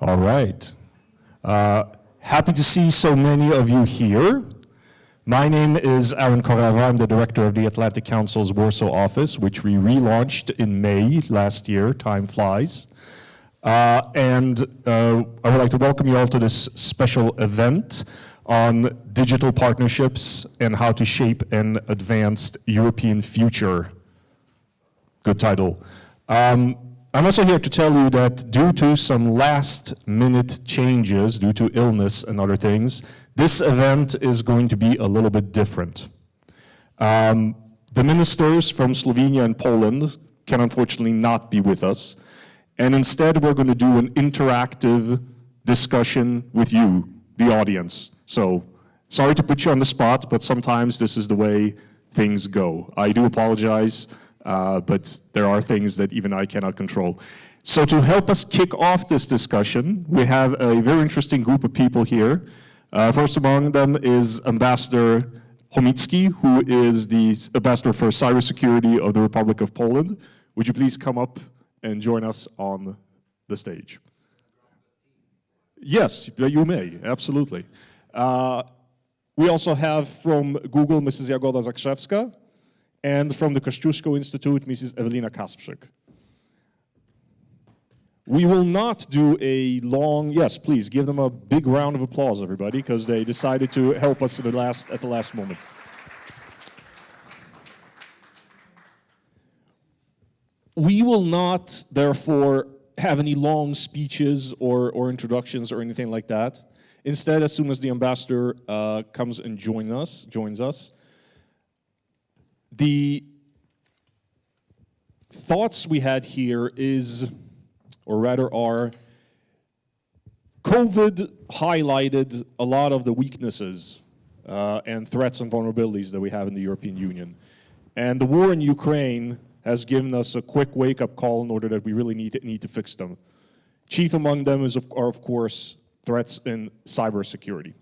All right. Happy to see so many of you here. My name is Aaron Korava. I'm the director of the Atlantic Council's Warsaw office, which we relaunched in May last year. Time flies. I would like to welcome you all to this special event on digital partnerships and how to shape an advanced European future. Good title. I'm also here to tell you that due to some last-minute changes, due to illness and other things, this event is going to be a little bit different. The ministers from Slovenia and Poland can unfortunately not be with us, and instead we're going to do an interactive discussion with you, the audience. So, sorry to put you on the spot, but sometimes this is the way things go. I do apologize. But there are things that even I cannot control. So to help us kick off this discussion, we have a very interesting group of people here. First among them is Ambassador Chomicki, who is the Ambassador for Cybersecurity of the Republic of Poland. Would you please come up and join us on the stage? Yes, you may, absolutely. We also have from Google, Mrs. Jagoda Zakrzewska, and from the Kościuszko Institute, Mrs. Ewelina Kasprzyk. We will not do a long, yes, please give them a big round of applause, everybody, because they decided to help us at the last moment. We will not, therefore, have any long speeches or introductions or anything like that. Instead, as soon as the ambassador comes and joins us, the thoughts we had here are, COVID highlighted a lot of the weaknesses and threats and vulnerabilities that we have in the European Union. And the war in Ukraine has given us a quick wake-up call in order that we really need to fix them. Chief among them are, of course, threats in cybersecurity.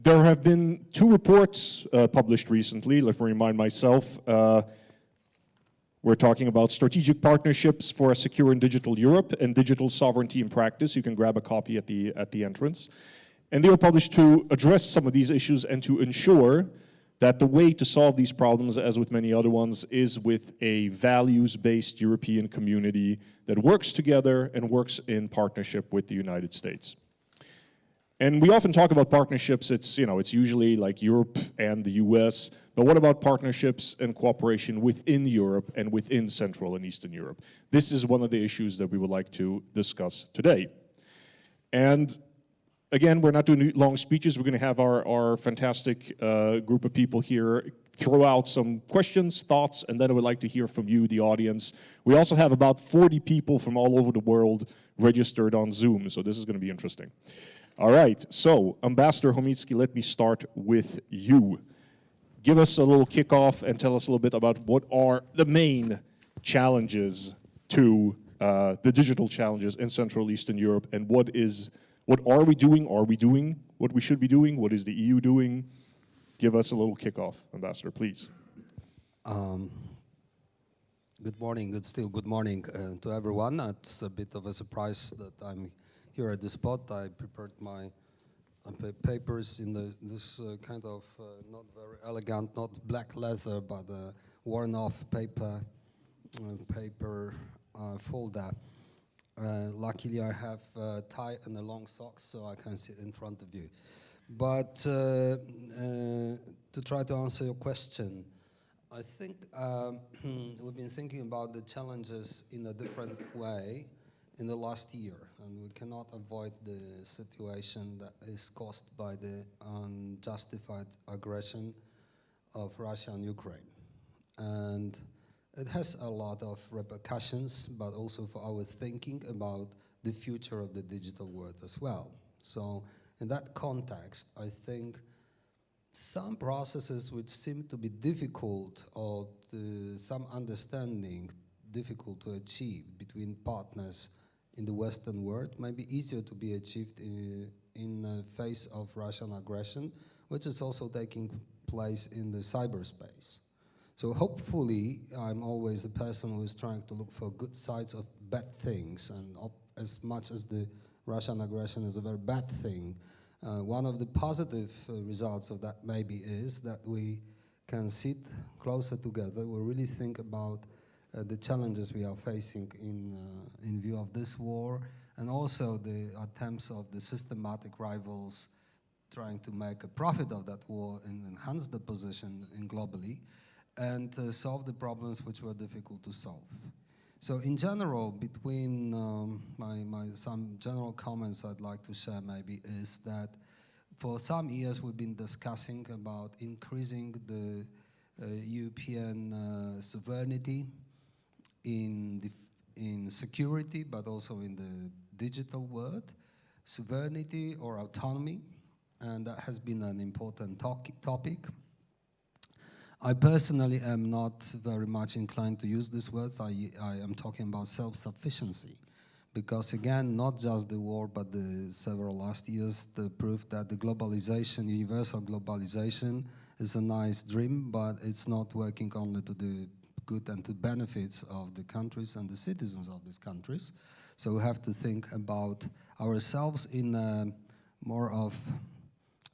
There have been two reports published recently. Let me remind myself. We're talking about strategic partnerships for a secure and digital Europe and digital sovereignty in practice. You can grab a copy at the entrance. And they were published to address some of these issues and to ensure that the way to solve these problems, as with many other ones, is with a values-based European community that works together and works in partnership with the United States. And we often talk about partnerships, it's usually like Europe and the US, but what about partnerships and cooperation within Europe and within Central and Eastern Europe? This is one of the issues that we would like to discuss today. And again, we're not doing long speeches, we're gonna have our fantastic group of people here throw out some questions, thoughts, and then I would like to hear from you, the audience. We also have about 40 people from all over the world registered on Zoom, so this is gonna be interesting. All right, so Ambassador Chomicki, let me start with you. Give us a little kickoff and tell us a little bit about what are the main challenges to the digital challenges in Central Eastern Europe, and what are we doing? Are we doing what we should be doing? What is the EU doing? Give us a little kickoff, Ambassador, please. Good morning, good morning to everyone. It's a bit of a surprise that I'm here at the spot. I prepared my papers in this kind of not very elegant, not black leather, but worn-off paper folder. Luckily, I have a tie and a long socks, so I can sit in front of you. But to try to answer your question, I think we've been thinking about the challenges in a different way in the last year, and we cannot avoid the situation that is caused by the unjustified aggression of Russia and Ukraine. And it has a lot of repercussions, but also for our thinking about the future of the digital world as well. So in that context, I think some processes which seem to be difficult or some understanding difficult to achieve between partners in the Western world might be easier to be achieved in the face of Russian aggression, which is also taking place in the cyberspace. So hopefully, I'm always the person who is trying to look for good sides of bad things, and as much as the Russian aggression is a very bad thing, one of the positive results of that maybe is that we can sit closer together. We really think about the challenges we are facing in view of this war, and also the attempts of the systematic rivals trying to make a profit of that war and enhance the position globally, and solve the problems which were difficult to solve. So in general, between some general comments I'd like to share maybe is that for some years we've been discussing about increasing the European sovereignty in security, but also in the digital world, sovereignty or autonomy, and that has been an important topic. I personally am not very much inclined to use these words. I am talking about self-sufficiency, because again, not just the war, but the several last years, the proof that the globalization, universal globalization, is a nice dream, but it's not working only to the good and to benefits of the countries and the citizens of these countries. So we have to think about ourselves in a more of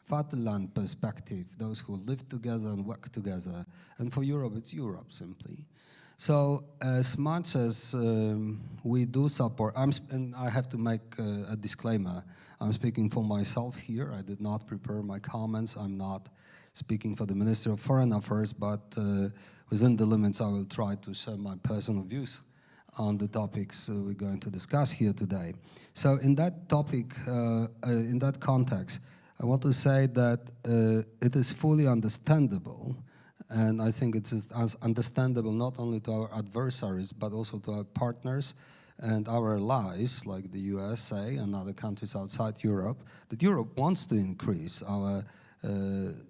fatherland perspective, those who live together and work together. And for Europe, it's Europe simply. So as much as we do support, and I have to make a disclaimer, I'm speaking for myself here. I did not prepare my comments. I'm not speaking for the Ministry of Foreign Affairs, but within the limits, I will try to share my personal views on the topics we're going to discuss here today. So in that topic, in that context, I want to say that it is fully understandable, and I think it is understandable not only to our adversaries, but also to our partners and our allies, like the USA and other countries outside Europe, that Europe wants to increase our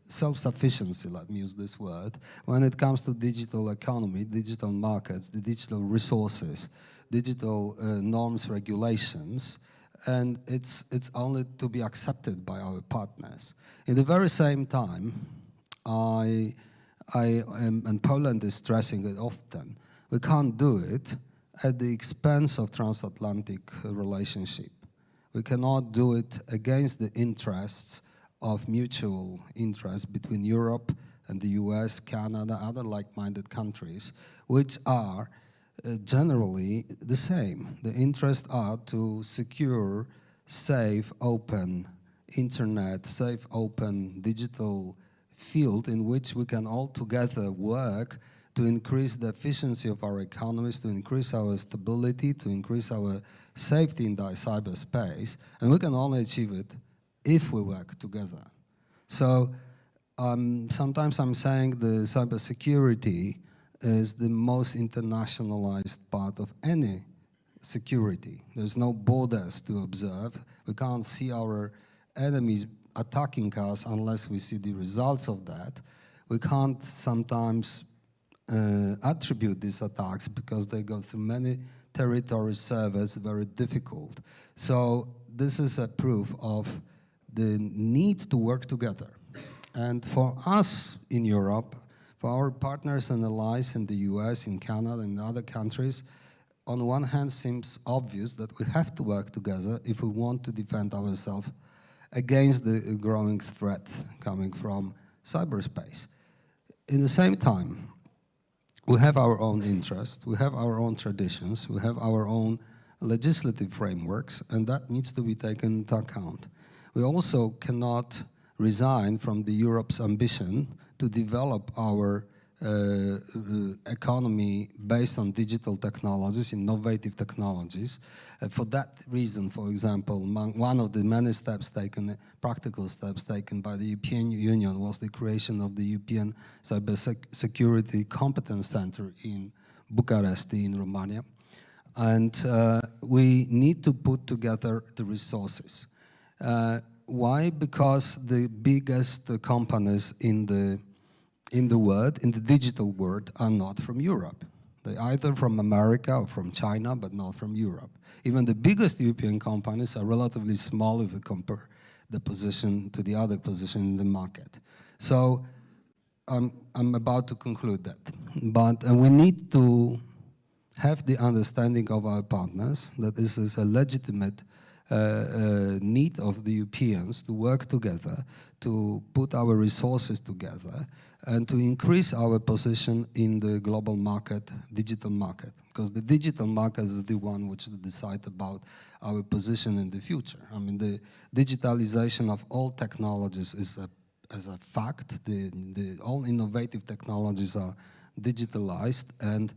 self-sufficiency, let me use this word, when it comes to digital economy, digital markets, the digital resources, digital norms, regulations, and it's only to be accepted by our partners. In the very same time, I am, and Poland is stressing it often, we can't do it at the expense of transatlantic relationship. We cannot do it against the interests of mutual interest between Europe and the US, Canada, other like-minded countries, which are generally the same. The interests are to secure safe, open internet, safe, open digital field in which we can all together work to increase the efficiency of our economies, to increase our stability, to increase our safety in the cyberspace, and we can only achieve it if we work together. So sometimes I'm saying the cybersecurity is the most internationalized part of any security. There's no borders to observe. We can't see our enemies attacking us unless we see the results of that. We can't sometimes attribute these attacks because they go through many territory servers, very difficult. So this is a proof of the need to work together. And for us in Europe, for our partners and allies in the US, in Canada, and other countries, on one hand seems obvious that we have to work together if we want to defend ourselves against the growing threats coming from cyberspace. In the same time, we have our own interests, we have our own traditions, we have our own legislative frameworks, and that needs to be taken into account. We also cannot resign from the Europe's ambition to develop our economy based on digital technologies, innovative technologies. For that reason, for example, one of the many steps taken, practical steps taken by the European Union was the creation of the European Cybersecurity Competence Center in Bucharest, in Romania. And we need to put together the resources. Why? Because the biggest companies in the world, in the digital world, are not from Europe. They're either from America or from China, but not from Europe. Even the biggest European companies are relatively small if we compare the position to the other position in the market. So I'm about to conclude that. But we need to have the understanding of our partners that this is a legitimate need of the Europeans to work together, to put our resources together, and to increase our position in the global market, digital market. Because the digital market is the one which will decide about our position in the future. I mean, the digitalization of all technologies is as a fact. All innovative technologies are digitalized, and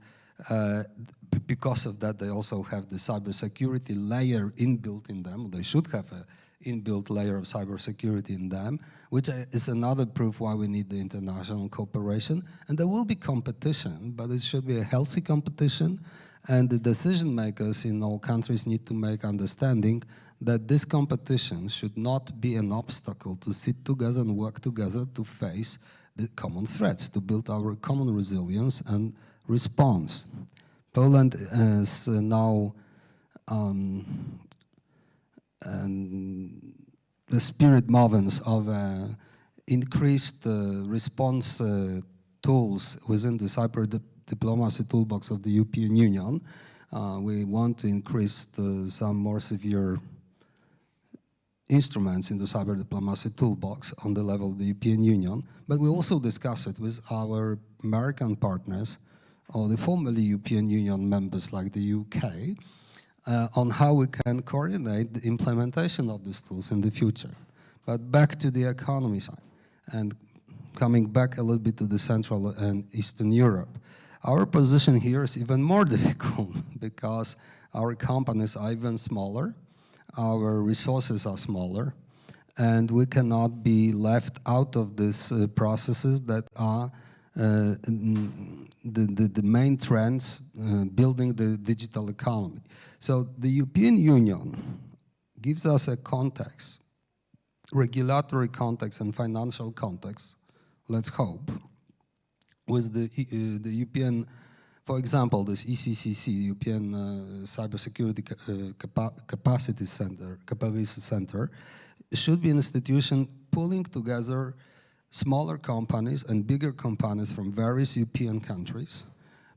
because of that, they also have the cybersecurity layer inbuilt in them. They should have an inbuilt layer of cybersecurity in them, which is another proof why we need the international cooperation. And there will be competition, but it should be a healthy competition. And the decision makers in all countries need to make understanding that this competition should not be an obstacle to sit together and work together to face the common threats, to build our common resilience and response. Poland is now the spirit movements of increased response tools within the cyber diplomacy toolbox of the European Union. We want to increase some more severe instruments in the cyber diplomacy toolbox on the level of the European Union, but we also discuss it with our American partners or the formerly European Union members like the UK on how we can coordinate the implementation of these tools in the future. But back to the economy side and coming back a little bit to the Central and Eastern Europe. Our position here is even more difficult because our companies are even smaller, our resources are smaller, and we cannot be left out of these processes that are the main trends building the digital economy. So the European Union gives us a context, regulatory context and financial context, let's hope, with the European, for example, this ECCC, European Cybersecurity Capacity Center, should be an institution pulling together smaller companies and bigger companies from various European countries,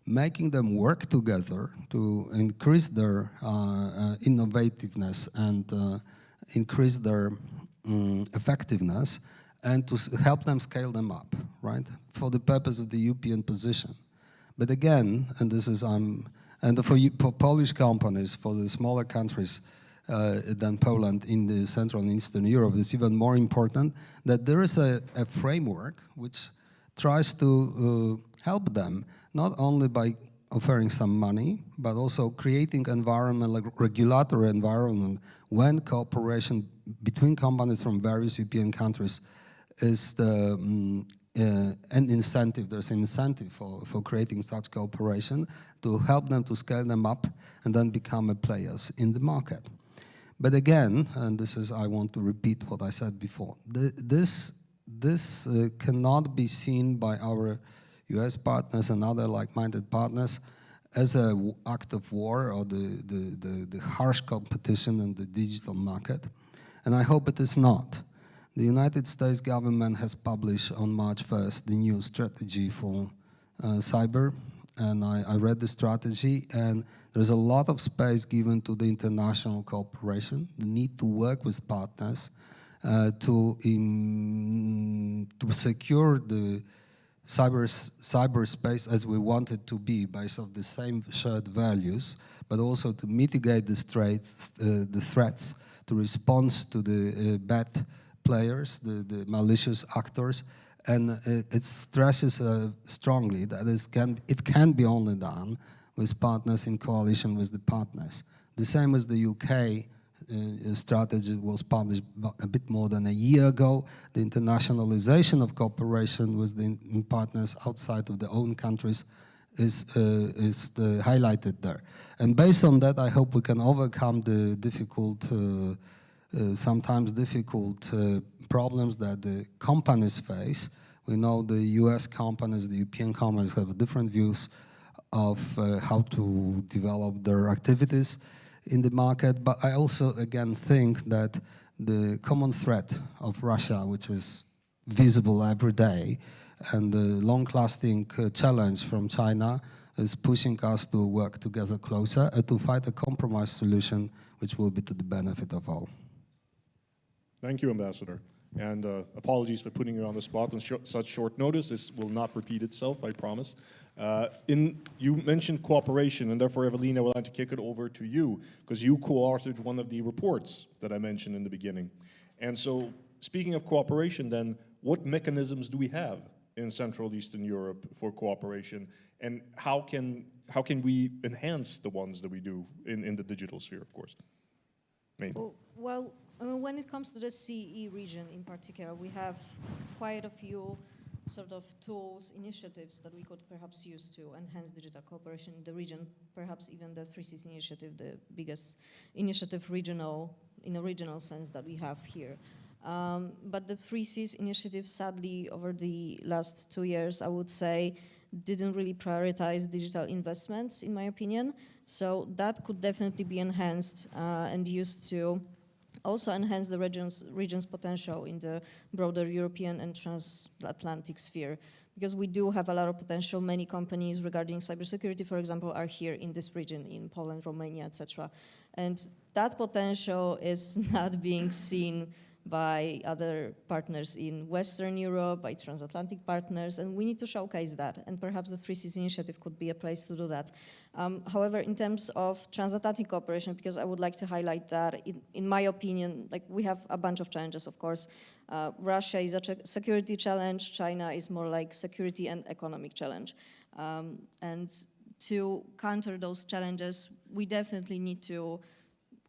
making them work together to increase their innovativeness and increase their effectiveness, and to help them scale them up, right, for the purpose of the European position. But again, and this is and for Polish companies, for the smaller countries than Poland in the Central and Eastern Europe, it's even more important that there is a framework which tries to help them, not only by offering some money, but also creating regulatory environment when cooperation between companies from various European countries is an incentive. There's an incentive for creating such cooperation to help them to scale them up and then become players in the market. But again, and this is, I want to repeat what I said before, this cannot be seen by our US partners and other like-minded partners as an act of war or the harsh competition in the digital market. And I hope it is not. The United States government has published on March 1st the new strategy for cyber, and I read the strategy, and there's a lot of space given to the international cooperation, the need to work with partners to secure the cyberspace as we want it to be, based on the same shared values, but also to mitigate the threats, to respond to the bad players, the malicious actors, and it stresses strongly that it can be only done with partners in coalition with the partners. The same as the UK strategy was published a bit more than a year ago. The internationalization of cooperation with the partners outside of their own countries is highlighted there. And based on that, I hope we can overcome the difficult, sometimes difficult problems that the companies face. We know the US companies, the European companies have different views of how to develop their activities in the market, but I also again think that the common threat of Russia, which is visible every day, and the long-lasting challenge from China is pushing us to work together closer and to find a compromise solution which will be to the benefit of all. Thank you, Ambassador. And apologies for putting you on the spot on such short notice. This will not repeat itself, I promise. You mentioned cooperation, and therefore, Evelina, I would like to kick it over to you, because you co-authored one of the reports that I mentioned in the beginning. And so, speaking of cooperation, then, what mechanisms do we have in Central Eastern Europe for cooperation, and how can we enhance the ones that we do in the digital sphere, of course? Well, when it comes to the CE region in particular, we have quite a few sort of tools, initiatives that we could perhaps use to enhance digital cooperation in the region, perhaps even the 3Cs initiative, the biggest initiative in a regional sense that we have here. But the 3Cs initiative, sadly, over the last 2 years, I would say, didn't really prioritize digital investments, in my opinion. So that could definitely be enhanced and used to also enhance the region's potential in the broader European and transatlantic sphere. Because we do have a lot of potential. Many companies regarding cybersecurity, for example, are here in this region, in Poland, Romania, etc. And that potential is not being seen by other partners in Western Europe, by transatlantic partners, and we need to showcase that. And perhaps the 3Cs initiative could be a place to do that. However, in terms of transatlantic cooperation, because I would like to highlight that, in my opinion, like we have a bunch of challenges, of course. Russia is a security challenge, China is more like security and economic challenge. And to counter those challenges, we definitely need to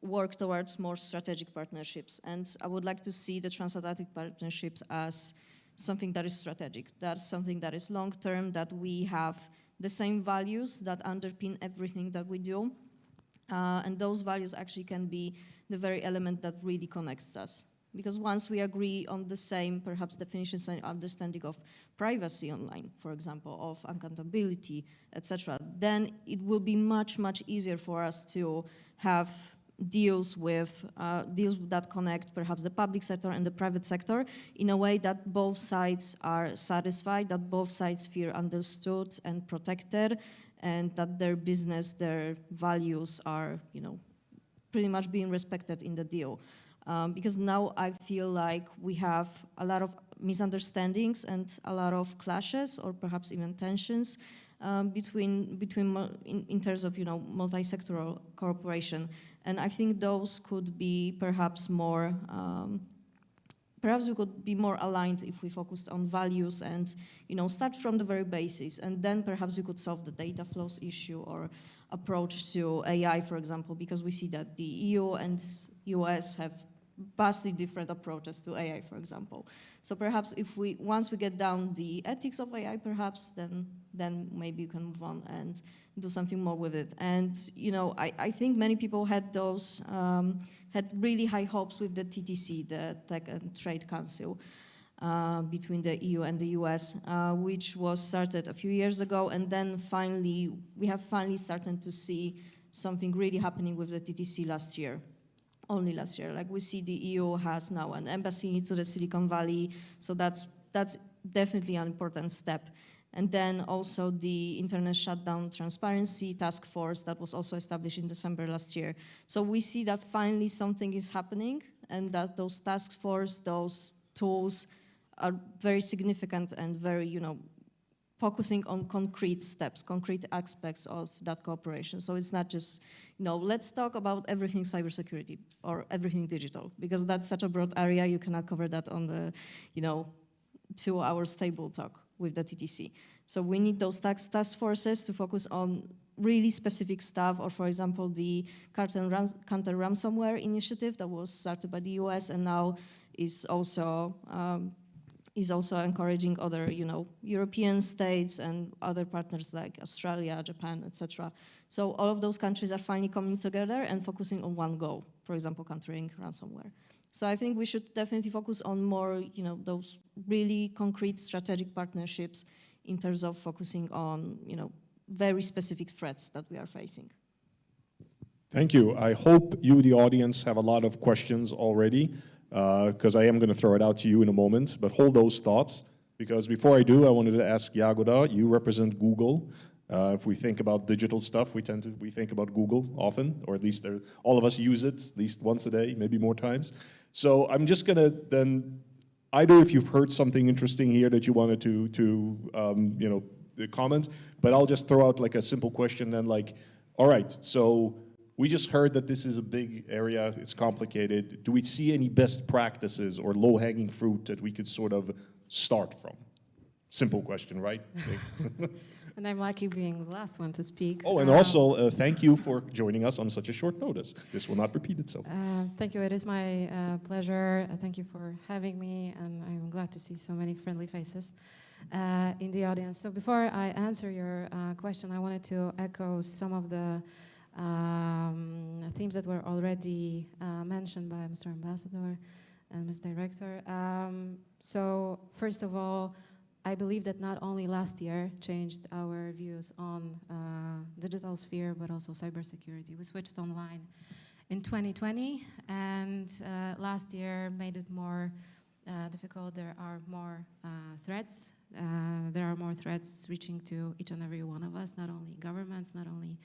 work towards more strategic partnerships. And I would like to see the transatlantic partnerships as something that is strategic. That's something that is long-term, that we have the same values that underpin everything that we do. And those values actually can be the very element that really connects us. Because once we agree on the same, perhaps, definitions and understanding of privacy online, for example, of accountability, etc., then it will be much, much easier for us to have deals that connect perhaps the public sector and the private sector in a way that both sides are satisfied, that both sides feel understood and protected, and that their business, their values are, pretty much being respected in the deal. Because now I feel like we have a lot of misunderstandings and a lot of clashes, or perhaps even tensions in terms of multi-sectoral cooperation. And I think those could be perhaps more, perhaps we could be more aligned if we focused on values and start from the very basics, and then perhaps we could solve the data flows issue or approach to AI, for example, because we see that the EU and US have vastly different approaches to AI, for example. So perhaps once we get down the ethics of AI, perhaps then maybe you can move on and do something more with it. And I think many people had really high hopes with the TTC, the Tech and Trade Council, between the EU and the US, which was started a few years ago, and then we have finally started to see something really happening with the TTC only last year. Like we see the EU has now an embassy to the Silicon Valley, so that's definitely an important step. And then also the Internet Shutdown Transparency Task Force that was also established in December last year. So we see that finally something is happening, and that those task force, those tools are very significant and very, focusing on concrete steps, concrete aspects of that cooperation. So it's not just, let's talk about everything cybersecurity or everything digital, because that's such a broad area, you cannot cover that on the, 2 hours table talk with the TTC. So we need those task forces to focus on really specific stuff, or for example, the counter ransomware initiative that was started by the US and now is also encouraging other, European states and other partners like Australia, Japan, etc. So all of those countries are finally coming together and focusing on one goal, for example, countering ransomware. So I think we should definitely focus on more, those really concrete strategic partnerships in terms of focusing on, very specific threats that we are facing. Thank you. I hope you, the audience, have a lot of questions already, because I am going to throw it out to you in a moment, but hold those thoughts, because before I do, I wanted to ask Jagoda, you represent Google. If we think about digital stuff, we think about Google often, or at least all of us use it at least once a day, maybe more times. So I'm just gonna then, either if you've heard something interesting here that you wanted to comment, but I'll just throw out like a simple question then, like, all right, so we just heard that this is a big area, it's complicated. Do we see any best practices or low-hanging fruit that we could sort of start from? Simple question, right? And I'm lucky being the last one to speak. Oh, and also, thank you for joining us on such a short notice. This will not repeat itself. Thank you. It is my pleasure. Thank you for having me, and I'm glad to see so many friendly faces in the audience. So before I answer your question, I wanted to echo some of the themes that were already mentioned by Mr. Ambassador and Ms. Director. So first of all, I believe that not only last year changed our views on digital sphere, but also cybersecurity. We switched online in 2020, and last year made it more difficult. There are more threats. There are more threats reaching to each and every one of us, not only governments, not only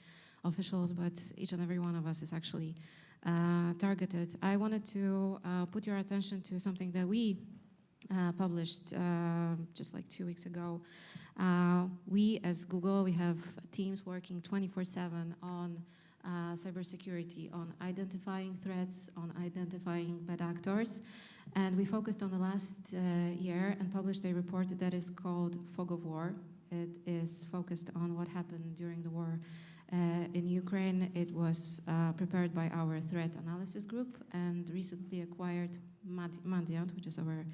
officials, but each and every one of us is actually targeted. I wanted to put your attention to something that we published just like 2 weeks ago. We as Google, we have teams working 24/7 on cybersecurity, on identifying threats, on identifying bad actors. And we focused on the last year and published a report that is called Fog of War. It is focused on what happened during the war in Ukraine. It was prepared by our threat analysis group and recently acquired Mandiant, which is our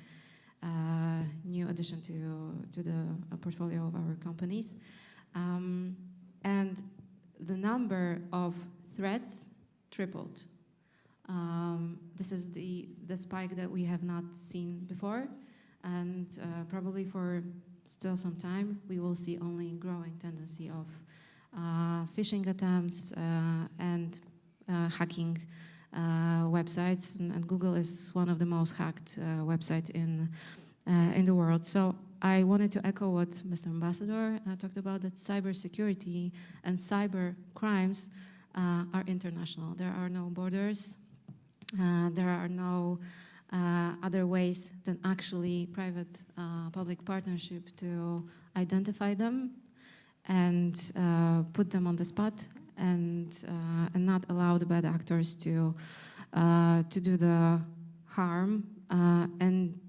new addition to the portfolio of our companies. And the number of threats tripled. This is the spike that we have not seen before, and probably for still some time we will see only growing tendency of phishing attempts and hacking websites, and Google is one of the most hacked websites in the world. So I wanted to echo what Mr. Ambassador talked about, that cybersecurity and cyber crimes are international. There are no borders. There are no other ways than actually private-public partnership to identify them and put them on the spot and not allow the bad actors to do the harm. And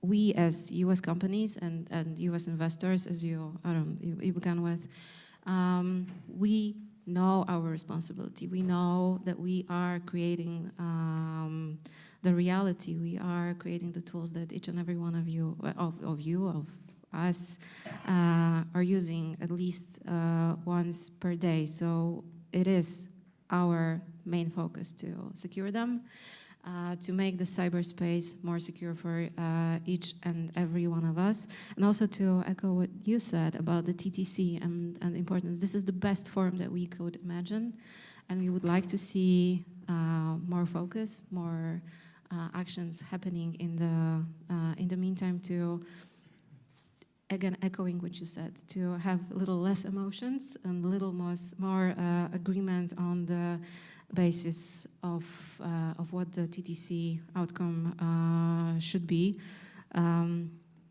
we as U.S. companies and U.S. investors, as you began with, we know our responsibility. We know that we are creating the reality. We are creating the tools that each and every one of us are using at least once per day. So it is our main focus to secure them, to make the cyberspace more secure for each and every one of us, and also to echo what you said about the TTC and the importance. This is the best forum that we could imagine, and we would like to see more focus, more actions happening in the meantime, to, again, echoing what you said, to have a little less emotions and a little more agreement on the basis of what the TTC outcome should be.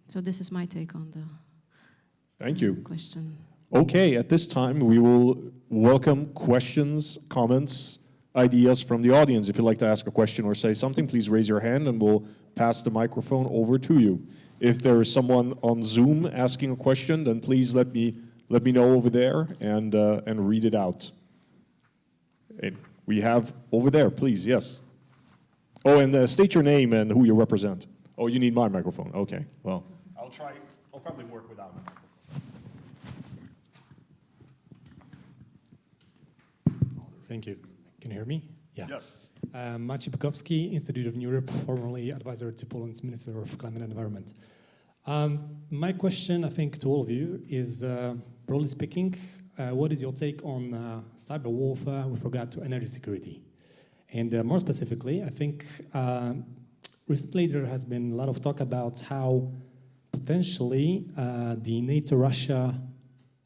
So this is my take on the Thank you. question. Okay, at this time we will welcome questions, comments, ideas from the audience. If you'd like to ask a question or say something, please raise your hand and we'll pass the microphone over to you. If there is someone on Zoom asking a question, then please let me know over there and read it out. And we have over there, please, yes. Oh, and state your name and who you represent. Oh, you need my microphone. Okay, well, I'll probably work without it. Thank you. Can you hear me? Yeah. Yes. Maciej Bukowski, Institute of Europe, formerly advisor to Poland's Minister of Climate and Environment. My question, I think, to all of you is, broadly speaking, what is your take on cyber warfare with regard to energy security? And more specifically, I think recently there has been a lot of talk about how potentially the NATO-Russia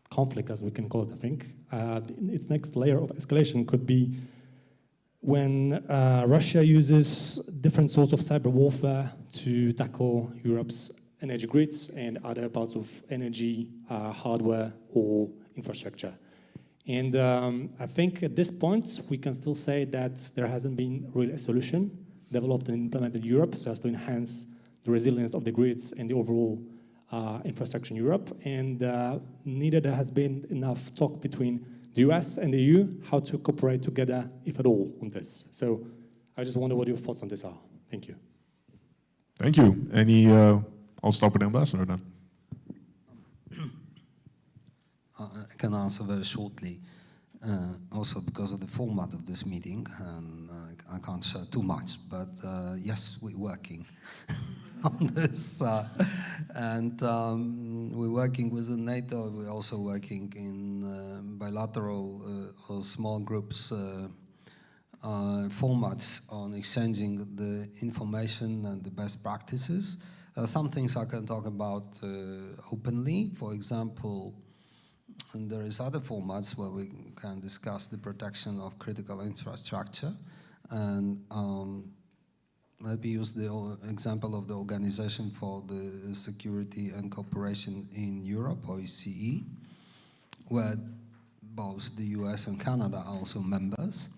conflict, as we can call it, I think, its next layer of escalation could be when Russia uses different sorts of cyber warfare to tackle Europe's energy grids and other parts of energy, hardware, or infrastructure. And I think at this point, we can still say that there hasn't been really a solution developed and implemented in Europe so as to enhance the resilience of the grids and the overall infrastructure in Europe. And neither there has been enough talk between the US and the EU how to cooperate together, if at all, on this. So I just wonder what your thoughts on this are. Thank you. Thank you. Any, I'll start with the ambassador then. I can answer very shortly, also because of the format of this meeting, and I can't share too much, but yes, we're working on this, and we're working with NATO. We're also working in bilateral or small groups formats on exchanging the information and the best practices. Some things I can talk about openly. For example, and there is other formats where we can discuss the protection of critical infrastructure, and let me use the example of the Organization for the Security and Cooperation in Europe, OSCE, where both the US and Canada are also members.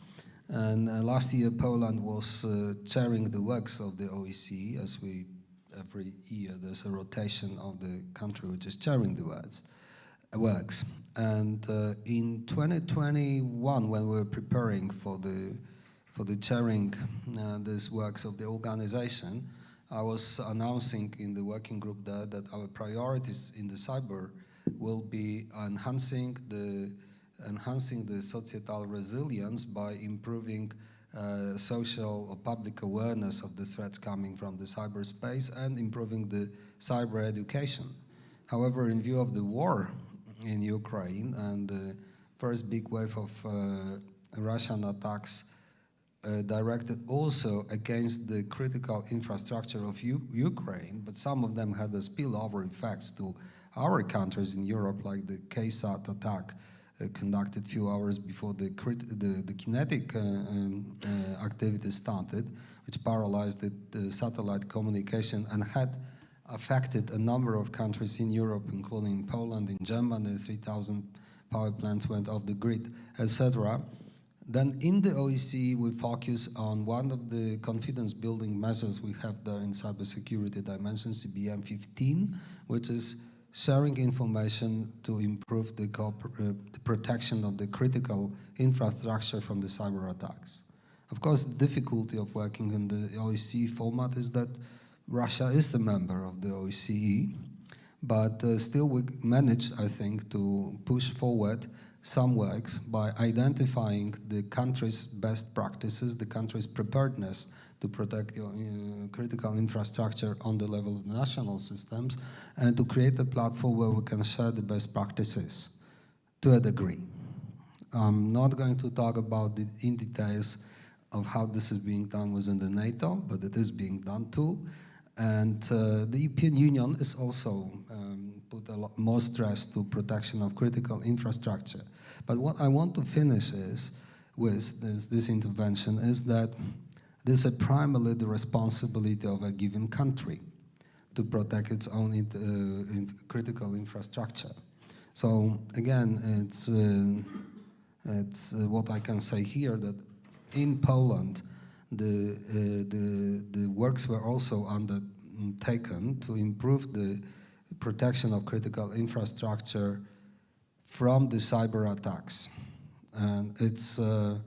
And last year, Poland was chairing the works of the OSCE, as every year there's a rotation of the country which is chairing the works. And in 2021, when we were preparing for the chairing these works of the organization, I was announcing in the working group there that our priorities in the cyber will be enhancing the societal resilience by improving social or public awareness of the threats coming from the cyberspace and improving the cyber education. However, in view of the war in Ukraine and the first big wave of Russian attacks directed also against the critical infrastructure of Ukraine, but some of them had a spillover effects to our countries in Europe, like the KSAT attack conducted a few hours before the kinetic activity started, which paralyzed the satellite communication and had affected a number of countries in Europe, including Poland, in Germany, 3,000 power plants went off the grid, etc. Then in the OSCE, we focus on one of the confidence-building measures we have there in cybersecurity dimension, CBM 15, which is sharing information to improve the protection of the critical infrastructure from the cyber attacks. Of course, the difficulty of working in the OSCE format is that Russia is the member of the OSCE, but still we managed, I think, to push forward some works by identifying the country's best practices, the country's preparedness to protect critical infrastructure on the level of national systems, and to create a platform where we can share the best practices to a degree. I'm not going to talk about in details of how this is being done within the NATO, but it is being done too. And the European Union is also put a lot more stress to protection of critical infrastructure. But what I want to finish with this intervention is that this is primarily the responsibility of a given country to protect its own critical infrastructure. So again, it's what I can say here, that in Poland, the works were also undertaken to improve the protection of critical infrastructure from the cyber attacks, and it's a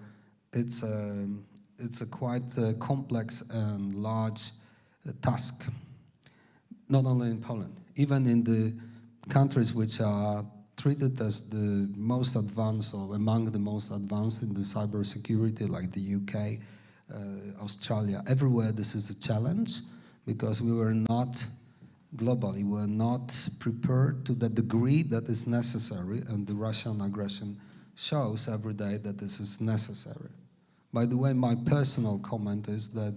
quite complex and large task. Not only in Poland, even in the countries which are treated as the most advanced or among the most advanced in the cybersecurity, like the UK, Australia, everywhere this is a challenge, because we were not globally, we were not prepared to the degree that is necessary, and the Russian aggression shows every day that this is necessary. By the way, my personal comment is that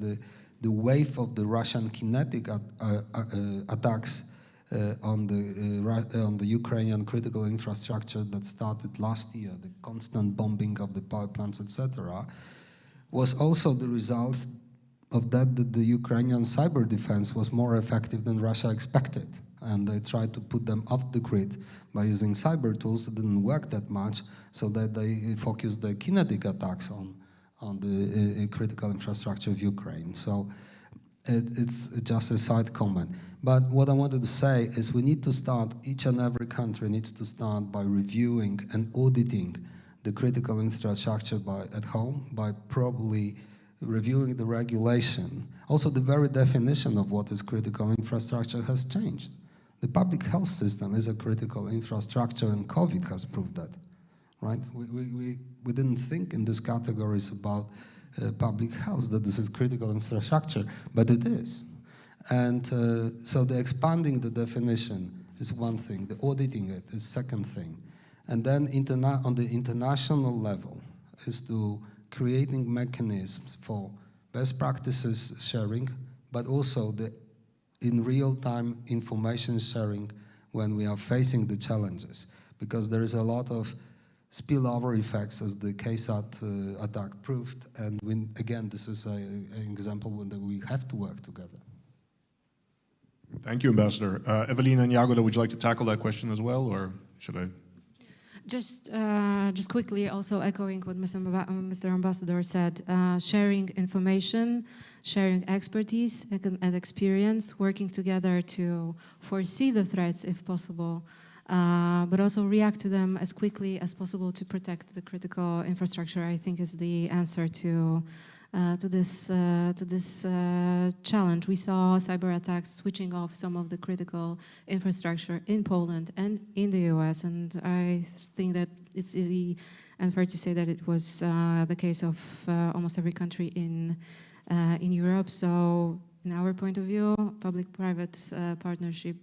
the wave of the Russian kinetic attacks on the Ukrainian critical infrastructure that started last year, the constant bombing of the power plants, etc., was also the result of that the Ukrainian cyber defense was more effective than Russia expected. And they tried to put them off the grid by using cyber tools that didn't work that much, so that they focused their kinetic attacks on the critical infrastructure of Ukraine. So it's just a side comment. But what I wanted to say is we need to start, each and every country needs to start by reviewing and auditing the critical infrastructure at home, by probably reviewing the regulation. Also, the very definition of what is critical infrastructure has changed. The public health system is a critical infrastructure, and COVID has proved that, right? We didn't think in these categories about public health, that this is critical infrastructure, but it is. And so the expanding the definition is one thing, the auditing it is second thing. And then on the international level is to creating mechanisms for best practices sharing, but also the in real-time information sharing when we are facing the challenges, because there is a lot of spillover effects, as the KSAT attack proved, and again, this is an example when we have to work together. Thank you, Ambassador. Evelina and Jagoda, would you like to tackle that question as well, or should I? Just quickly, also echoing what Mr. Ambassador said, sharing information, sharing expertise and experience, working together to foresee the threats if possible, but also react to them as quickly as possible to protect the critical infrastructure, I think is the answer to this challenge. We saw cyber attacks switching off some of the critical infrastructure in Poland and in the US, and I think that it's easy and fair to say that it was the case of almost every country in Europe. So in our point of view, public-private partnership,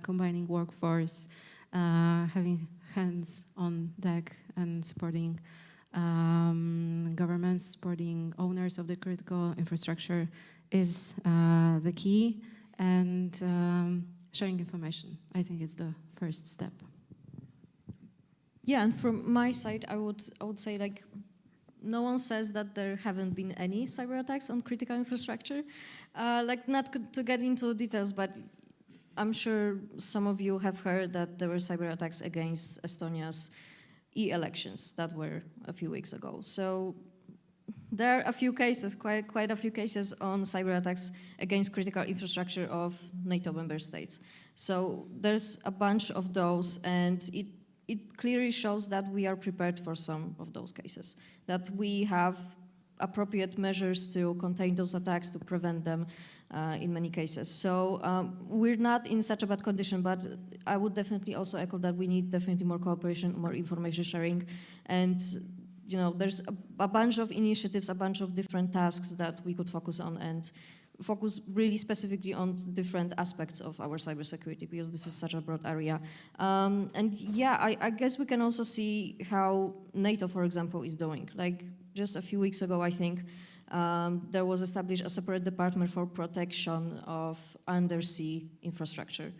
combining workforce, having hands on deck and supporting governments, supporting owners of the critical infrastructure is the key, and sharing information, I think, is the first step. Yeah, and from my side, I would say, like, no one says that there haven't been any cyber attacks on critical infrastructure. Like, not to get into details, but I'm sure some of you have heard that there were cyber attacks against Estonia's e-elections that were a few weeks ago. So there are a few cases, quite a few cases on cyber attacks against critical infrastructure of NATO member states. So there's a bunch of those, and it clearly shows that we are prepared for some of those cases, that we have appropriate measures to contain those attacks, to prevent them in many cases. So we're not in such a bad condition, but I would definitely also echo that we need definitely more cooperation, more information sharing, and you know, there's a bunch of initiatives, a bunch of different tasks that we could focus on, and focus really specifically on different aspects of our cybersecurity, because this is such a broad area. And yeah, I guess we can also see how NATO, for example, is doing. Like just a few weeks ago, I think, there was established a separate department for protection of undersea infrastructure.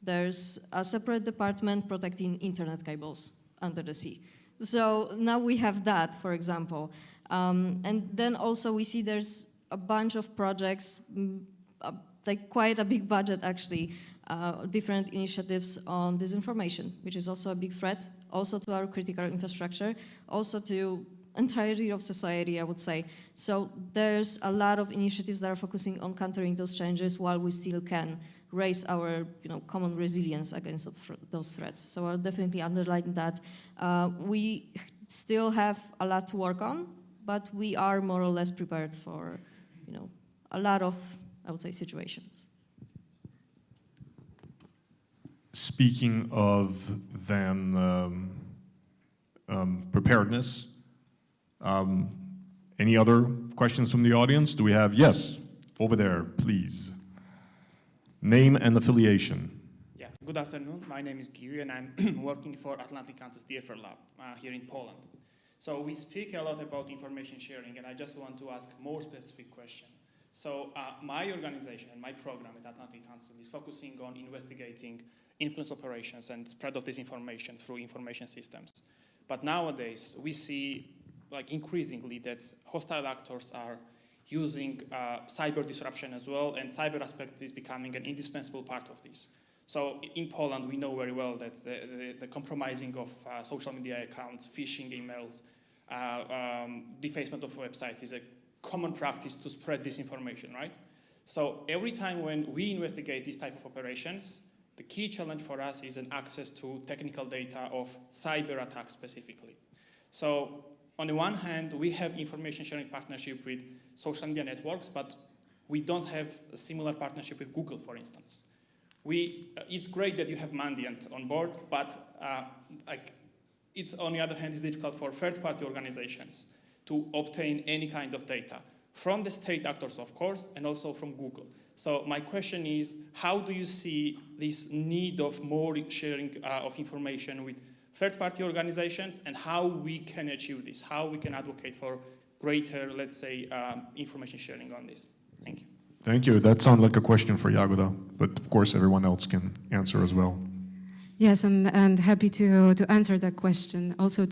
There's a separate department protecting internet cables under the sea. So now we have that, for example. And then also we see there's a bunch of projects, like quite a big budget actually, different initiatives on disinformation, which is also a big threat, also to our critical infrastructure, also to entirety of society, I would say. So there's a lot of initiatives that are focusing on countering those changes while we still can raise our common resilience against those threats. So I'll definitely underline that. We still have a lot to work on, but we are more or less prepared for a lot of, I would say, situations. Speaking of then preparedness, any other questions from the audience? Do we have? Yes, over there, please. Name and affiliation. Yeah, good afternoon. My name is Kiwi, and I'm working for Atlantic Council's DFR Lab here in Poland. So we speak a lot about information sharing, and I just want to ask a more specific question. So my organization, my program at Atlantic Council is focusing on investigating influence operations and spread of disinformation through information systems. But nowadays, we see increasingly that hostile actors are using cyber disruption as well, and cyber aspect is becoming an indispensable part of this. So in Poland, we know very well that the compromising of social media accounts, phishing emails, defacement of websites is a common practice to spread disinformation, right? So every time when we investigate these type of operations, the key challenge for us is an access to technical data of cyber attacks specifically. So on the one hand, we have information sharing partnership with social media networks, but we don't have a similar partnership with Google, for instance. It's great that you have Mandiant on board, but it's on the other hand, it's difficult for third-party organizations to obtain any kind of data from the state actors, of course, and also from Google. So my question is, how do you see this need of more sharing of information with third-party organizations, and how we can achieve this, how we can advocate for greater, let's say, information sharing on this? Thank you. Thank you. That sounds like a question for Jagoda, but of course everyone else can answer as well. Yes, and happy to answer that question. Also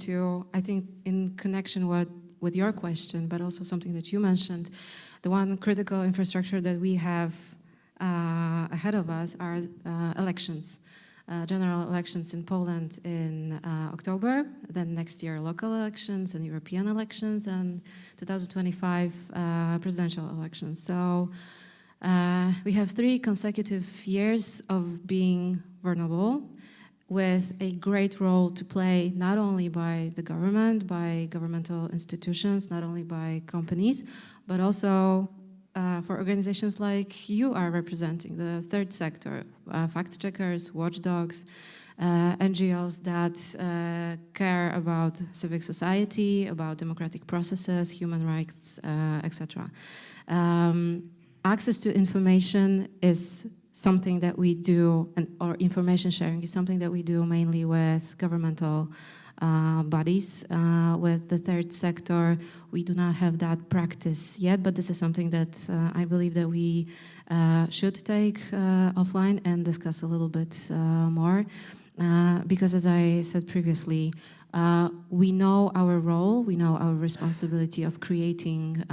I think in connection with your question, but also something that you mentioned, the one critical infrastructure that we have ahead of us are elections. General elections in Poland in October, then next year local elections and European elections, and 2025 presidential elections. So we have 3 consecutive years of being vulnerable, with a great role to play not only by the government, by governmental institutions, not only by companies, but also for organizations like you are representing, the third sector, fact checkers, watchdogs, NGOs that care about civic society, about democratic processes, human rights, etc. Access to information is something that we do, or information sharing is something that we do mainly with governmental bodies. With the third sector, we do not have that practice yet, but this is something that I believe that we should take offline and discuss a little bit more. Because as I said previously, we know our role, we know our responsibility of creating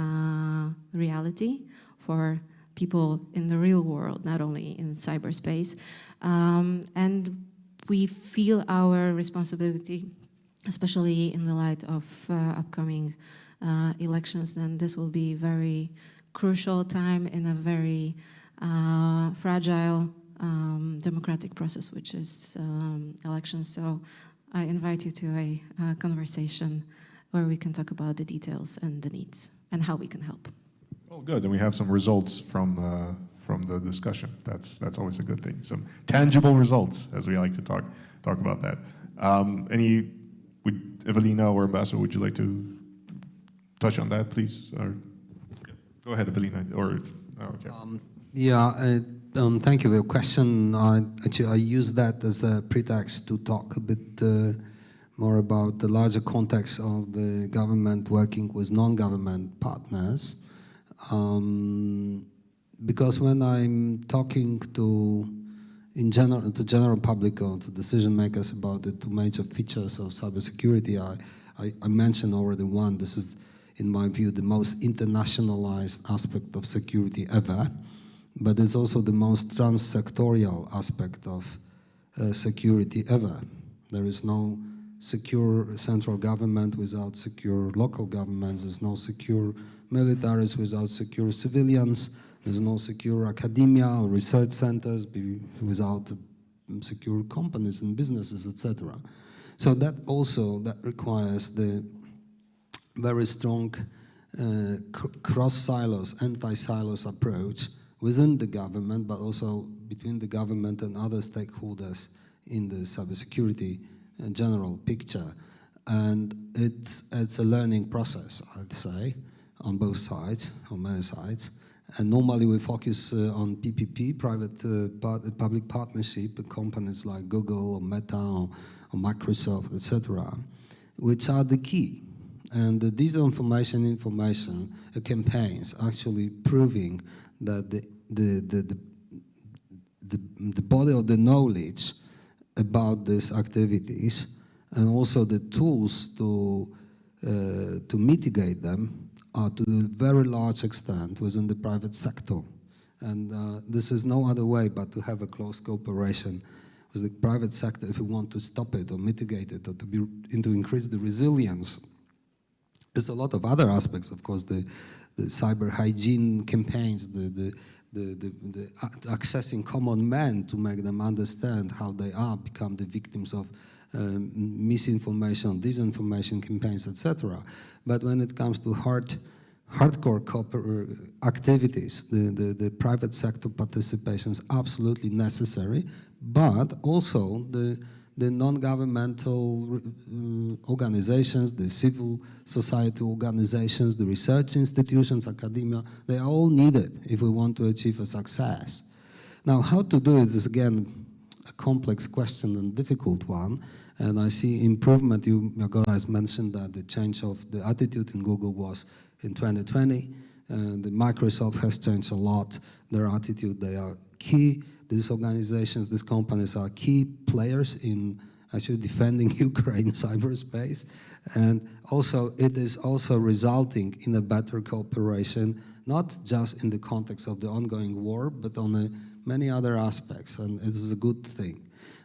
reality for people in the real world, not only in cyberspace. And we feel our responsibility, especially in the light of upcoming elections, and this will be very crucial time in a very fragile democratic process, which is elections. So I invite you to a conversation where we can talk about the details and the needs and how we can help. Oh, good. And we have some results from the discussion. That's always a good thing. Some tangible results, as we like to talk about that. Evelina or Ambassador, would you like to touch on that, please? Or, go ahead, Evelina. Okay. Thank you for your question. I use that as a pretext to talk a bit more about the larger context of the government working with non-government partners. Because when I'm talking to general public or to decision makers about the 2 major features of cybersecurity, I mentioned already one. This is, in my view, the most internationalized aspect of security ever, but it's also the most transsectorial aspect of security ever. There is no secure central government without secure local governments. There's no secure militaries without secure civilians. There's no secure academia or research centers without secure companies and businesses, etc. So that requires the very strong cross-silos, anti-silos approach within the government, but also between the government and other stakeholders in the cybersecurity general picture. And it's a learning process, I'd say, on both sides, on many sides. And normally we focus on PPP, public partnership, with companies like Google or Meta or Microsoft, etc., which are the key. And the disinformation information campaigns actually proving that the body of the knowledge about these activities and also the tools to mitigate them are to a very large extent within the private sector. And this is no other way but to have a close cooperation with the private sector if we want to stop it or mitigate it or to increase the resilience. There's a lot of other aspects, of course, the cyber hygiene campaigns, the accessing common men to make them understand how they are, become the victims of misinformation, disinformation campaigns, etc. But when it comes to hardcore activities, the private sector participation is absolutely necessary, but also the non-governmental organizations, the civil society organizations, the research institutions, academia, they are all needed if we want to achieve a success. Now, how to do it is, again, a complex question and difficult one, and I see improvement. You guys mentioned that the change of the attitude in Google was in 2020, and Microsoft has changed a lot their attitude. They are key. These organizations, these companies are key players in actually defending Ukraine cyberspace. And also, it is also resulting in a better cooperation, not just in the context of the ongoing war, but on many other aspects, and it is a good thing.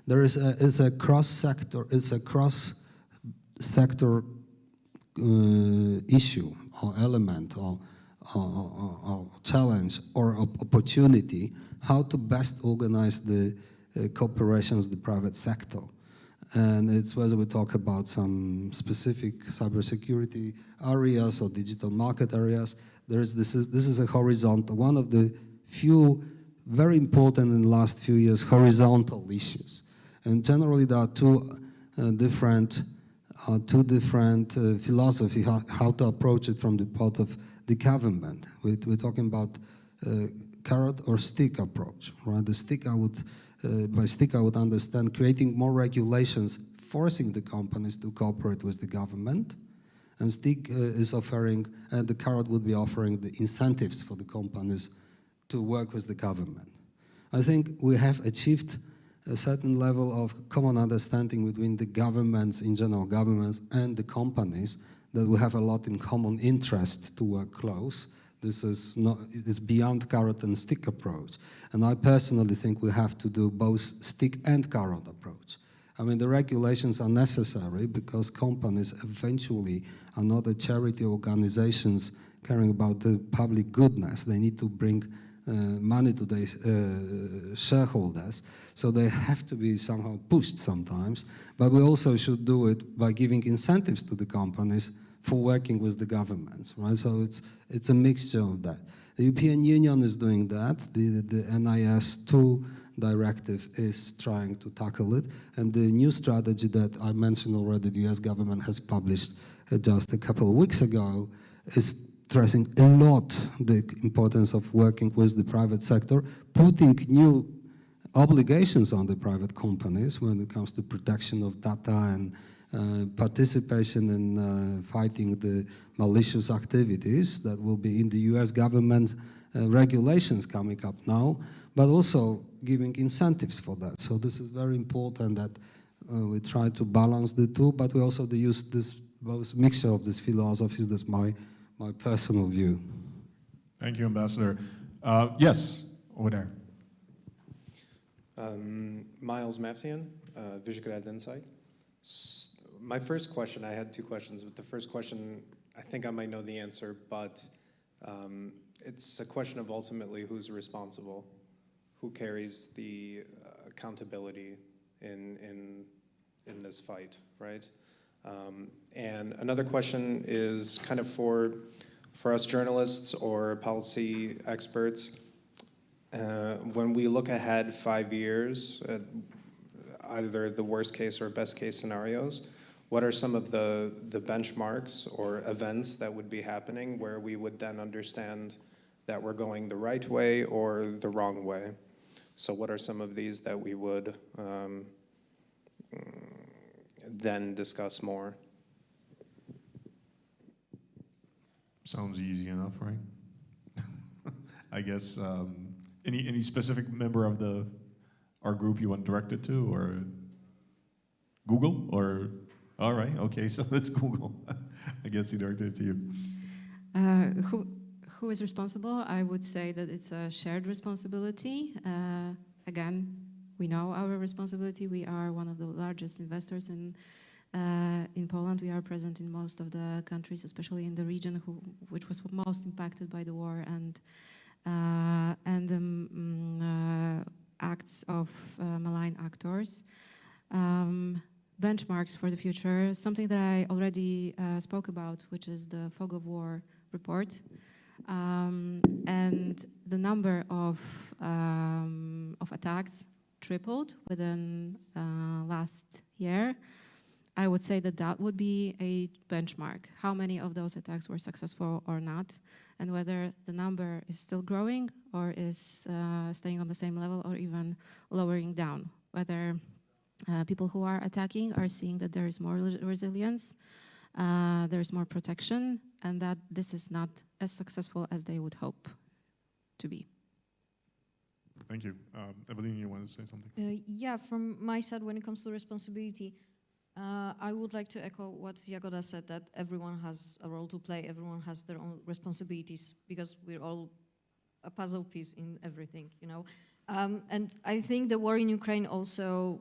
It's a cross-sector issue or element or challenge or opportunity, how to best organize the cooperation with the private sector. And it's whether we talk about some specific cybersecurity areas or digital market areas. This is a horizontal, one of the few very important in the last few years horizontal issues. And generally there are two different philosophies how to approach it from the part of the government. We're talking about carrot or stick approach, right? The stick, by stick I would understand creating more regulations, forcing the companies to cooperate with the government, and stick is offering, the carrot would be offering the incentives for the companies to work with the government. I think we have achieved a certain level of common understanding between the governments, in general governments, and the companies, that we have a lot in common interest to work close. This is beyond carrot and stick approach. And I personally think we have to do both stick and carrot approach. I mean, the regulations are necessary because companies eventually are not a charity organizations caring about the public goodness. They need to bring money to their shareholders, so they have to be somehow pushed sometimes. But we also should do it by giving incentives to the companies for working with the governments, right? So it's a mixture of that. The European Union is doing that. The NIS2 directive is trying to tackle it, and the new strategy that I mentioned already, the US government has published just a couple of weeks ago, is stressing a lot the importance of working with the private sector, putting new obligations on the private companies when it comes to protection of data and participation in fighting the malicious activities that will be in the US government regulations coming up now, but also giving incentives for that. So this is very important that we try to balance the two, but we also use this both mixture of these philosophies. That's my personal view. Thank you, Ambassador. Yes, over there. Miles Maftian, Visegrad Insight. My first question, I had two questions, but the first question, I think I might know the answer, but it's a question of ultimately who's responsible, who carries the accountability in this fight, right? And another question is kind of for us journalists or policy experts. When we look ahead 5 years, either the worst case or best case scenarios, what are some of the benchmarks or events that would be happening where we would then understand that we're going the right way or the wrong way? So what are some of these that we would then discuss more? Sounds easy enough, right? I guess, any specific member of our group you want directed to, or Google, or, all right, okay, so let's Google. I guess he directed it to you. Who is responsible? I would say that it's a shared responsibility. Again, we know our responsibility. We are one of the largest investors in Poland. We are present in most of the countries, especially in the region which was most impacted by the war and acts of malign actors. Benchmarks for the future, something that I already spoke about, which is the fog of war report. And the number of attacks tripled within last year. I would say that that would be a benchmark. How many of those attacks were successful or not, and whether the number is still growing or is staying on the same level or even lowering down. Whether people who are attacking are seeing that there is more resilience, there is more protection, and that this is not as successful as they would hope to be. Thank you. Evelyn, you wanted to say something? Yeah, from my side, when it comes to responsibility, I would like to echo what Jagoda said, that everyone has a role to play, everyone has their own responsibilities, because we're all a puzzle piece in everything, you know. And I think the war in Ukraine also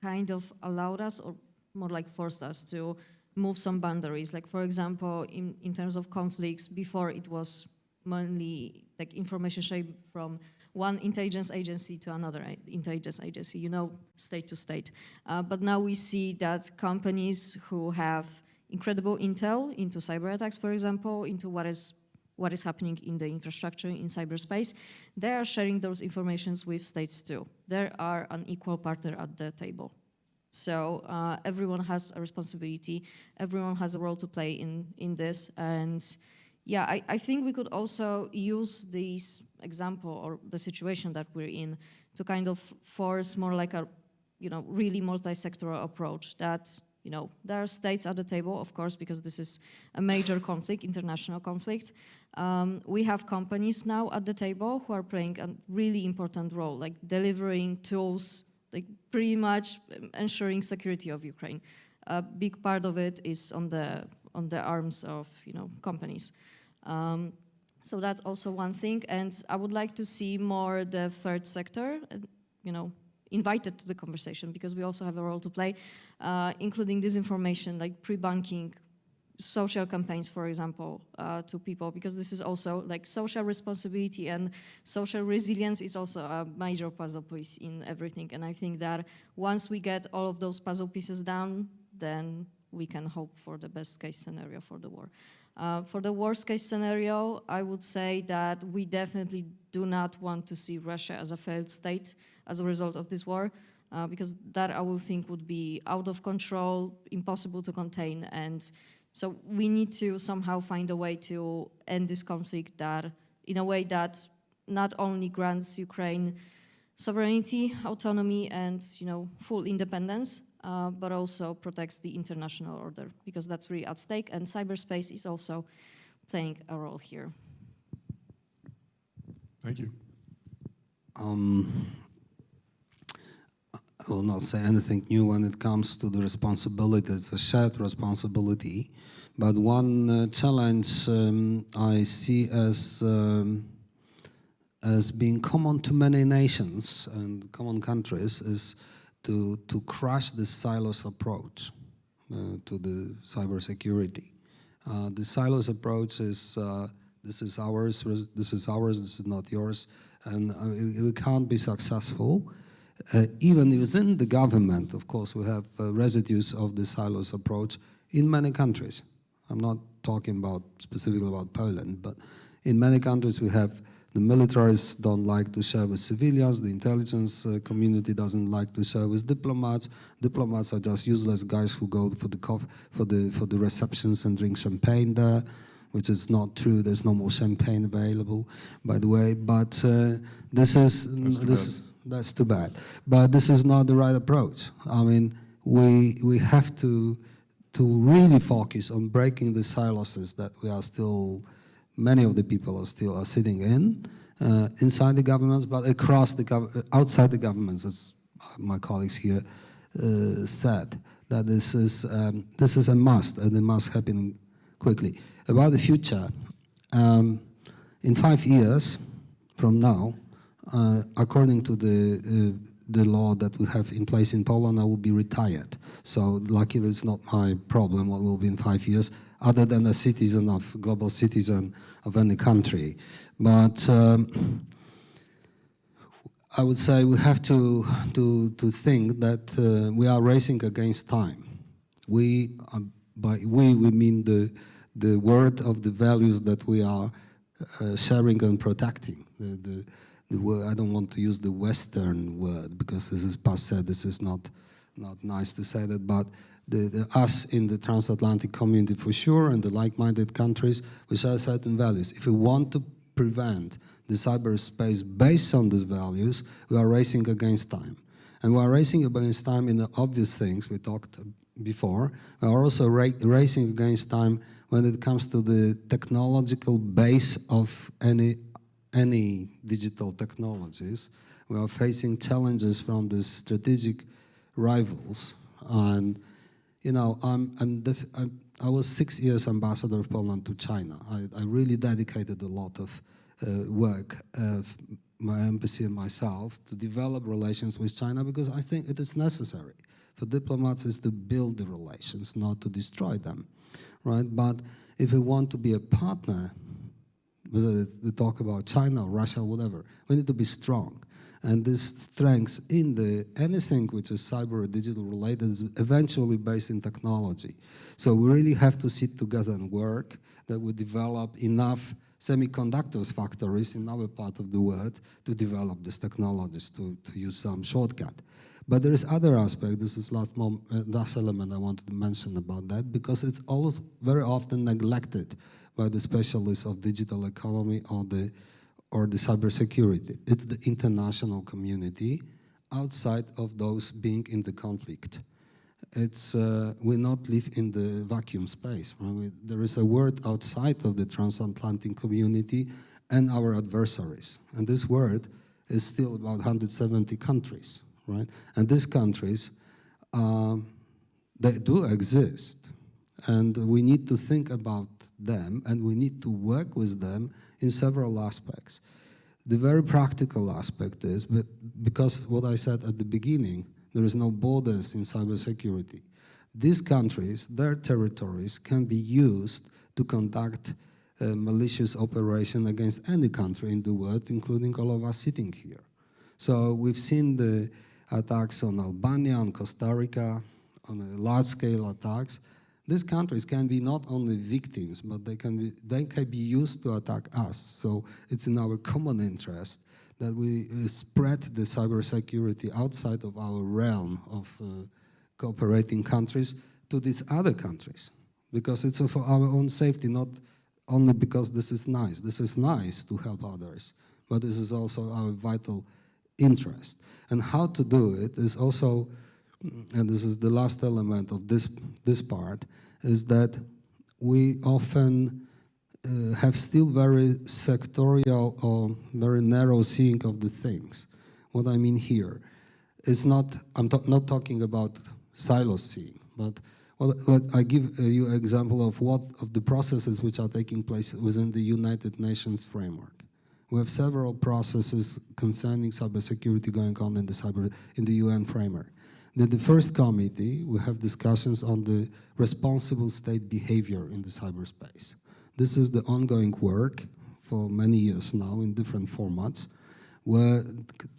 kind of allowed us, or more like forced us to move some boundaries. Like, for example, in terms of conflicts, before it was mainly like information shared from one intelligence agency to another intelligence agency, you know, state to state. But now we see that companies who have incredible intel into cyber attacks, for example, into what is happening in the infrastructure in cyberspace, they are sharing those informations with states too. They are an equal partner at the table. So everyone has a responsibility, everyone has a role to play in this. And yeah, I think we could also use this example or the situation that we're in to kind of force more like a, you know, really multi-sectoral approach that, you know, there are states at the table, of course, because this is a major conflict, international conflict. We have companies now at the table who are playing a really important role, like delivering tools, like pretty much ensuring security of Ukraine. A big part of it is on the arms of, you know, companies. So that's also one thing, and I would like to see more the third sector, you know, invited to the conversation, because we also have a role to play, including disinformation, like pre-banking, social campaigns, for example, to people, because this is also like social responsibility and social resilience is also a major puzzle piece in everything. And I think that once we get all of those puzzle pieces down, then we can hope for the best case scenario for the war. For the worst case scenario, I would say that we definitely do not want to see Russia as a failed state as a result of this war, because that I would think would be out of control, impossible to contain. And so we need to somehow find a way to end this conflict that, in a way that not only grants Ukraine sovereignty, autonomy, and, you know, full independence, but also protects the international order, because that's really at stake, and cyberspace is also playing a role here. Thank you. I will not say anything new when it comes to the responsibility. It's a shared responsibility. But one challenge I see as being common to many nations and common countries is to crush the silos approach to the cybersecurity. The silos approach is this is ours, this is not yours, and we can't be successful. Even within the government, of course, we have residues of the silos approach in many countries. I'm not talking about specifically about Poland, but in many countries we have the militaries don't like to share with civilians, the intelligence community doesn't like to share with diplomats. Diplomats are just useless guys who go for the receptions and drink champagne there, which is not true. There's no more champagne available, by the way. But that's too bad. But this is not the right approach. I mean, we have to to really focus on breaking the silos that we are still, many of the people are still sitting in, inside the governments, but across the outside the governments, as my colleagues here said, that this is a must, and it must happen quickly. About the future, in 5 years from now, according to the law that we have in place in Poland, I will be retired. So luckily it's not my problem what will be in 5 years, other than a citizen of, global citizen of any country. But I would say we have to think that we are racing against time. By we mean the word of the values that we are sharing and protecting. The word, I don't want to use the Western word because this is passé, this is not nice to say that, but the us in the transatlantic community for sure, and the like-minded countries, we share certain values. If we want to prevent the cyberspace based on these values, we are racing against time. And we are racing against time in the obvious things we talked before. We are also racing against time when it comes to the technological base of any digital technologies. We are facing challenges from the strategic rivals. And you know, I was 6 years ambassador of Poland to China. I really dedicated a lot of work of my embassy and myself to develop relations with China, because I think it is necessary for diplomats is to build the relations, not to destroy them, right? But if we want to be a partner, whether we talk about China or Russia or whatever, we need to be strong. And this strength in anything which is cyber or digital related is eventually based in technology. So we really have to sit together and work that we develop enough semiconductors factories in our part of the world to develop these technologies, to use some shortcut. But there is other aspect, this is last element I wanted to mention about that, because it's always very often neglected by the specialists of digital economy or the cybersecurity. It's the international community outside of those being in the conflict. It's we not live in the vacuum space. Right? There is a world outside of the transatlantic community and our adversaries. And this world is still about 170 countries, right? And these countries, they do exist. And we need to think about them, and we need to work with them in several aspects. The very practical aspect is, because what I said at the beginning, there is no borders in cybersecurity. These countries, their territories can be used to conduct malicious operation against any country in the world, including all of us sitting here. So we've seen the attacks on Albania, on Costa Rica, on large-scale attacks. These countries can be not only victims, but they can be used to attack us. So it's in our common interest that we spread the cybersecurity outside of our realm of cooperating countries to these other countries, because it's for our own safety, not only because this is nice. This is nice to help others, but this is also our vital interest. And how to do it is also, and this is the last element of this part, is that we often have still very sectorial or very narrow seeing of the things. What I mean here is not, I'm not talking about silo seeing, but I give you an example of the processes which are taking place within the United Nations framework. We have several processes concerning cybersecurity going on in the UN framework. The first committee, we have discussions on the responsible state behavior in the cyberspace. This is the ongoing work for many years now in different formats, where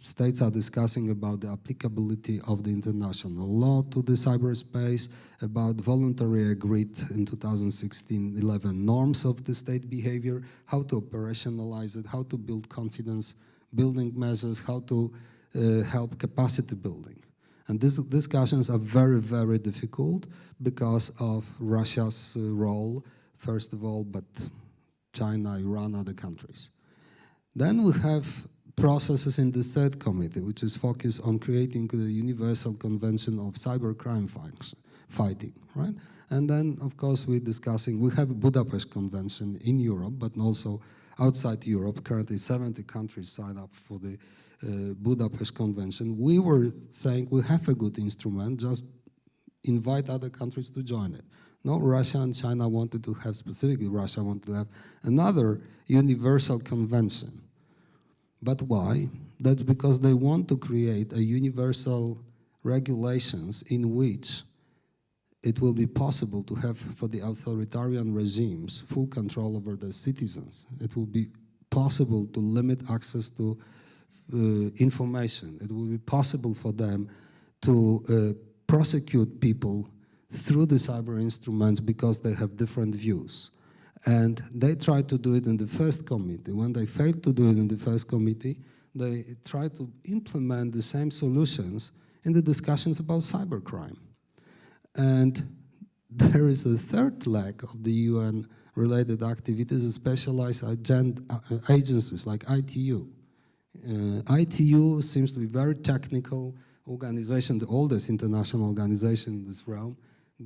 states are discussing about the applicability of the international law to the cyberspace, about voluntary agreed in 2016-11 norms of the state behavior, how to operationalize it, how to build confidence building measures, how to help capacity building. And these discussions are very, very difficult because of Russia's role, first of all, but China, Iran, other countries. Then we have processes in the third committee, which is focused on creating the Universal Convention of Cybercrime Fighting, right? And then, of course, we have a Budapest Convention in Europe, but also outside Europe. Currently, 70 countries signed up for the Budapest Convention. We were saying we have a good instrument, just invite other countries to join it. No, Russia and China wanted to have, specifically Russia wanted to have another universal convention. But why? That's because they want to create a universal regulations in which it will be possible to have, for the authoritarian regimes, full control over their citizens. It will be possible to limit access to information. It will be possible for them to prosecute people through the cyber instruments because they have different views. And they tried to do it in the first committee. When they failed to do it in the first committee, they tried to implement the same solutions in the discussions about cybercrime. And there is a third leg of the UN-related activities, specialized agencies like ITU. ITU seems to be a very technical organization, the oldest international organization in this realm,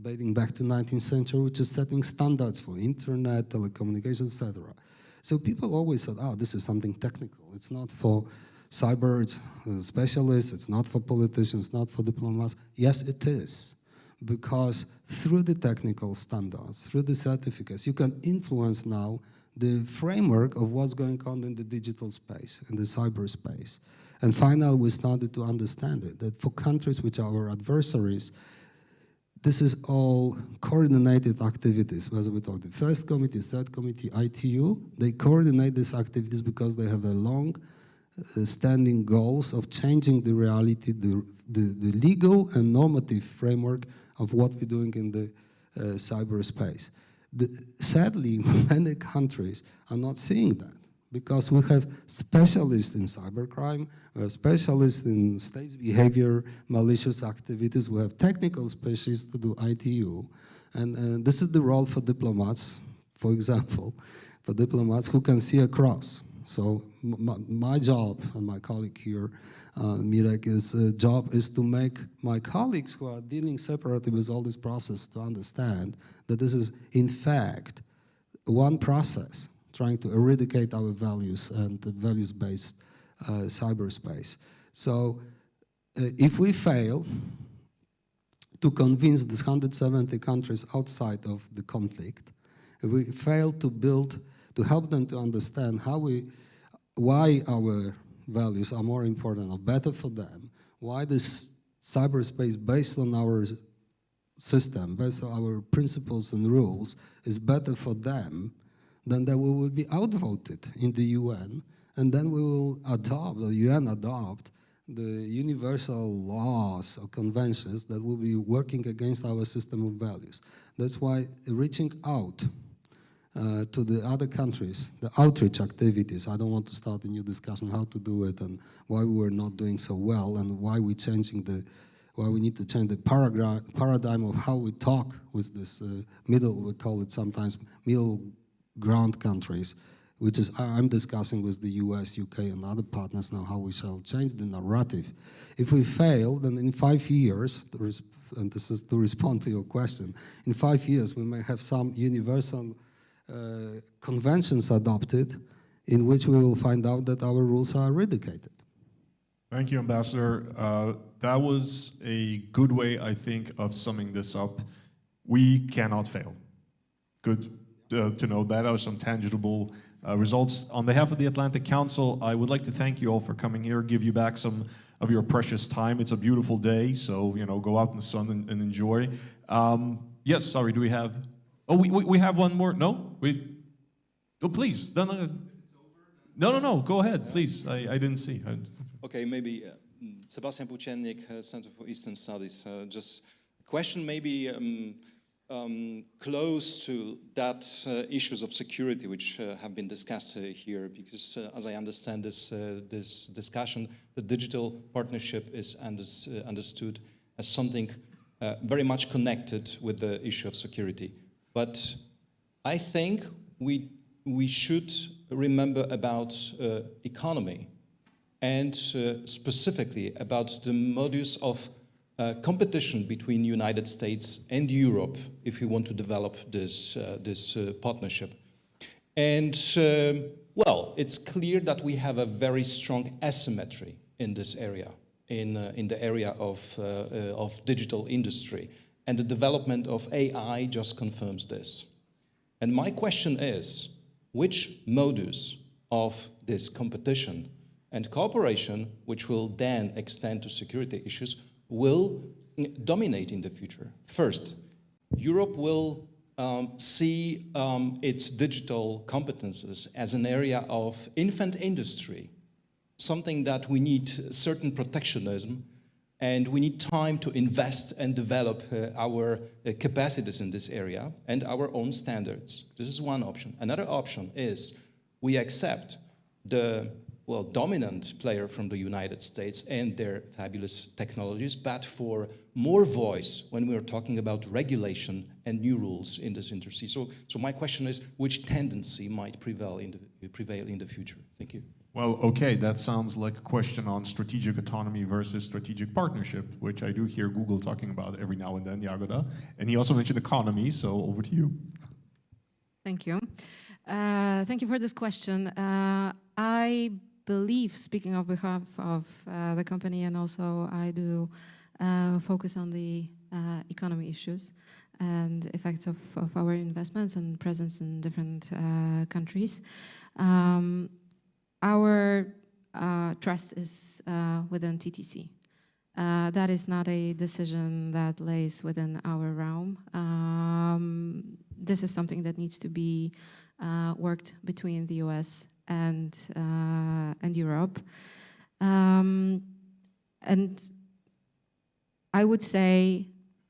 dating back to 19th century, which is setting standards for internet, telecommunications, etc. So people always said, oh, this is something technical. It's not for cyber specialists, it's not for politicians, not for diplomats. Yes, it is. Because through the technical standards, through the certificates, you can influence now the framework of what's going on in the digital space, in the cyberspace. And finally, we started to understand it, that for countries which are our adversaries, this is all coordinated activities, whether we talk the first committee, third committee, ITU, they coordinate these activities because they have a long-standing goals of changing the reality, the legal and normative framework of what we're doing in the cyberspace. Sadly, many countries are not seeing that because we have specialists in cybercrime, we have specialists in state behavior, malicious activities, we have technical specialists to do ITU. And this is the role for diplomats, for example, for diplomats who can see across. So my job, and my colleague here, Mirek's job is to make my colleagues who are dealing separately with all this process to understand that this is, in fact, one process trying to eradicate our values and the values-based cyberspace. So if we fail to convince these 170 countries outside of the conflict, if we fail to help them to understand why our values are more important or better for them, why this cyberspace based on our system, based on our principles and rules, is better for them, then we will be outvoted in the UN, and then we will adopt, the UN adopt, the universal laws or conventions that will be working against our system of values. That's why reaching out to the other countries, the outreach activities, I don't want to start a new discussion how to do it and why we were not doing so well and why we need to change the paradigm of how we talk with this we call it sometimes middle ground countries, which is I'm discussing with the US, UK, and other partners now how we shall change the narrative. If we fail, then in 5 years, and this is to respond to your question, in 5 years we may have some universal conventions adopted in which we will find out that our rules are eradicated. Thank you, Ambassador. That was a good way, I think, of summing this up. We cannot fail. Good to know that are some tangible results. On behalf of the Atlantic Council, I would like to thank you all for coming here, give you back some of your precious time. It's a beautiful day, so go out in the sun and enjoy. Yes, sorry, do we have... Oh, we have one more. No? Oh, please. No. Go ahead, please. I didn't see. Okay, maybe Sebastian Puchennik, Center for Eastern Studies. Just a question maybe close to that issues of security which have been discussed here, because as I understand this discussion, the digital partnership is understood as something very much connected with the issue of security. But I think we should remember about economy and specifically about the modus of competition between United States and Europe if we want to develop this partnership. And well, it's clear that we have a very strong asymmetry in this area, in the area of digital industry. And the development of AI just confirms this. And my question is, which modus of this competition and cooperation, which will then extend to security issues, will dominate in the future? First, Europe will see its digital competences as an area of infant industry, something that we need certain protectionism, and we need time to invest and develop our capacities in this area and our own standards. This is one option. Another option is we accept the dominant player from the United States and their fabulous technologies, but for more voice when we are talking about regulation and new rules in this industry. So my question is, which tendency might prevail in the future? Thank you. Well, okay, that sounds like a question on strategic autonomy versus strategic partnership, which I do hear Google talking about every now and then, Jagoda. And he also mentioned economy, so over to you. Thank you. Thank you for this question. I believe, speaking on behalf of the company, and also I do focus on the economy issues and effects of our investments and presence in different countries. Our trust is within TTC. That is not a decision that lays within our realm. This is something that needs to be worked between the US and Europe. And I would say,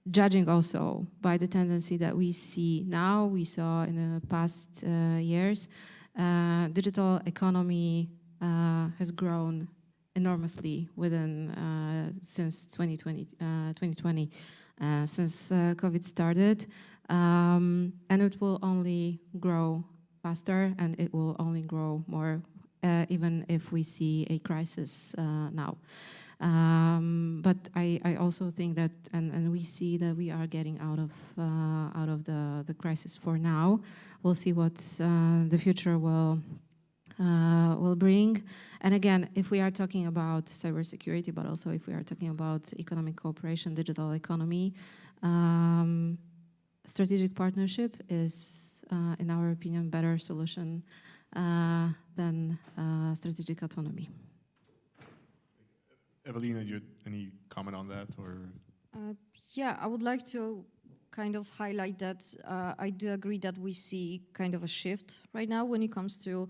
judging also by the tendency that we see now, we saw in the past years, digital economy has grown enormously since 2020, since COVID started, and it will only grow faster, and it will only grow more, even if we see a crisis now. But I also think that, and we see that we are getting out of the crisis for now. We'll see what the future will bring. And again, if we are talking about cybersecurity, but also if we are talking about economic cooperation, digital economy, strategic partnership is, in our opinion, better solution than strategic autonomy. Evelina, any comment on that? Or Yeah, I would like to kind of highlight that I do agree that we see kind of a shift right now when it comes to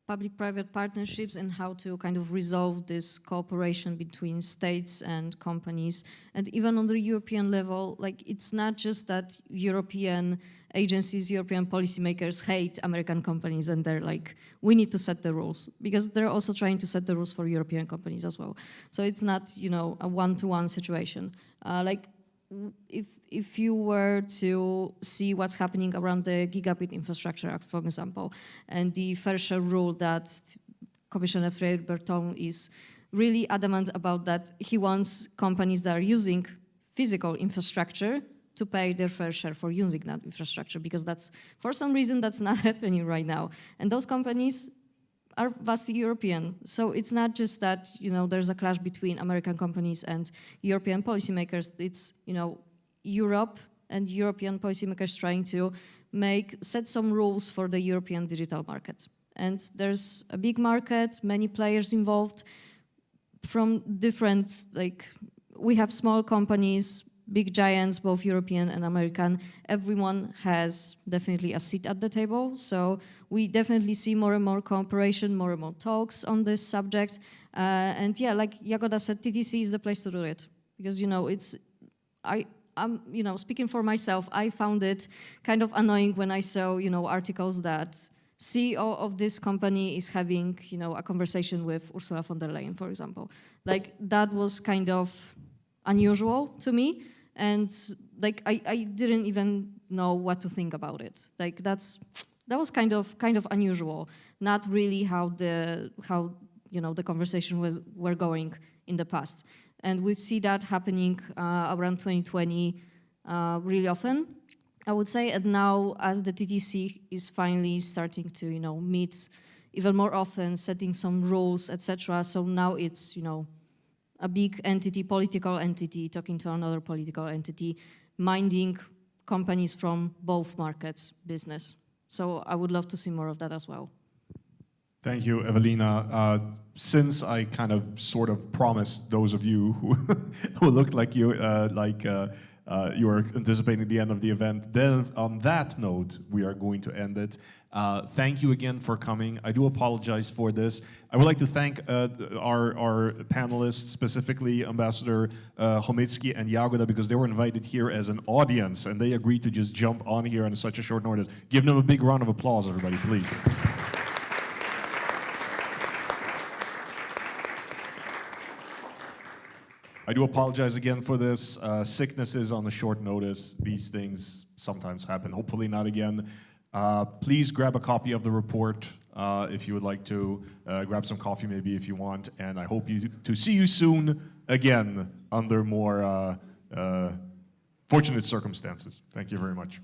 public-private partnerships and how to kind of resolve this cooperation between states and companies. And even on the European level, like, it's not just that European agencies, European policymakers hate American companies and they're like, we need to set the rules, because they're also trying to set the rules for European companies as well. So it's not, a one-to-one situation. If you were to see what's happening around the Gigabit Infrastructure Act, for example, and the fair share rule that Commissioner Frey-Berton is really adamant about, that he wants companies that are using physical infrastructure to pay their fair share for using that infrastructure, because that's, for some reason, that's not happening right now. And those companies are vastly European. So it's not just that, there's a clash between American companies and European policymakers. It's, Europe and European policymakers trying to set some rules for the European digital market. And there's a big market, many players involved from different, we have small companies, big giants, both European and American. Everyone has definitely a seat at the table. So we definitely see more and more cooperation, more and more talks on this subject. And yeah, like Jagoda said, TTC is the place to do it. Because, I'm, speaking for myself, I found it kind of annoying when I saw, articles that CEO of this company is having, a conversation with Ursula von der Leyen, for example. Like, that was kind of unusual to me. And I didn't even know what to think about it. Like, that was kind of unusual. Not really how the conversation were going in the past. And we see that happening around 2020 really often, I would say. And now, as the TTC is finally starting to, meet even more often, setting some rules, etc. So now it's, a big entity, political entity, talking to another political entity, minding companies from both markets, business. So I would love to see more of that as well. Thank you, Evelina. Since I kind of sort of promised those of you who looked like you were anticipating the end of the event, then on that note, we are going to end it. Thank you again for coming. I do apologize for this. I would like to thank our panelists, specifically Ambassador Chomitsky and Jagoda, because they were invited here as an audience, and they agreed to just jump on here on such a short notice. Give them a big round of applause, everybody, please. I do apologize again for this. Sicknesses on a short notice. These things sometimes happen. Hopefully not again. Please grab a copy of the report if you would like to. Grab some coffee maybe if you want. And I hope to see you soon again under more fortunate circumstances. Thank you very much.